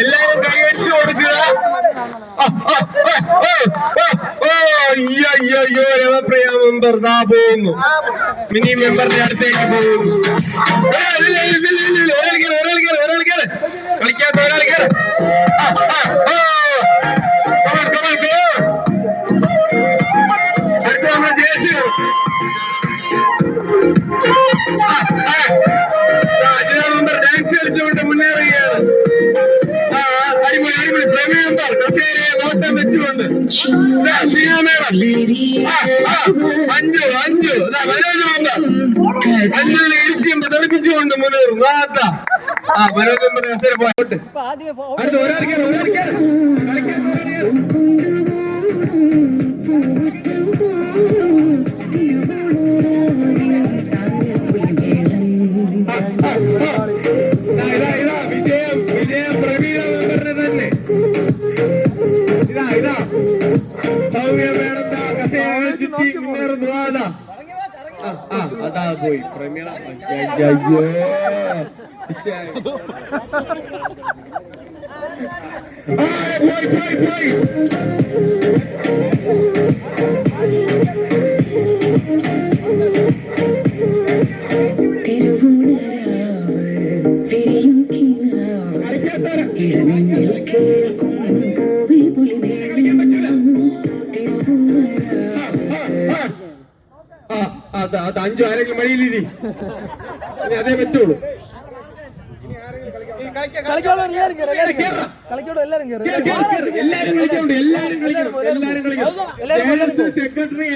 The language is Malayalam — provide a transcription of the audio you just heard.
എല്ലാരും കൈയടിച്ചു കൊടുക്കുക. അയ്യോ രമപ്രിയ മെമ്പർ ദാ പോകുന്നു. മിനി മെമ്പറിന്റെ അടുത്തേക്ക് പോകുന്നു. ഒരാൾ കളിക്കാത്ത ഒരാൾ അടുത്ത നമ്മൾ ജേഴ്സി മെമ്പർ ഡാൻസ് കളിച്ചുകൊണ്ട് മുന്നേറുകയാണ്. അടിപൊളി പ്രമേയ മെമ്പർ കസേരയെ നോട്ടം വെച്ചുകൊണ്ട് അഞ്ചു മനോജ് മെമ്പർ അഞ്ചുകളെ ഇടിച്ചും പ്രദർശിപ്പിച്ചുകൊണ്ട് മുന്നേറും. മനോജ് മെമ്പർ കസേര പോയിട്ട് അടുത്ത ഒരാൾ വിജയം പ്രവീണ മെമ്പറിന് തന്നെ. ഇതാ സൗമ്യ മേഡം കസേര ചുറ്റി മുന്നേറുന്നു. അതാ പോയി പ്രമീള. പോയി അത് അഞ്ചു ആരെങ്കിലും വഴിയിലിരി. ഇനി അതേ പറ്റുള്ളൂ. എല്ലാരും കളിക്കുന്നുണ്ട്. സെക്രട്ടറി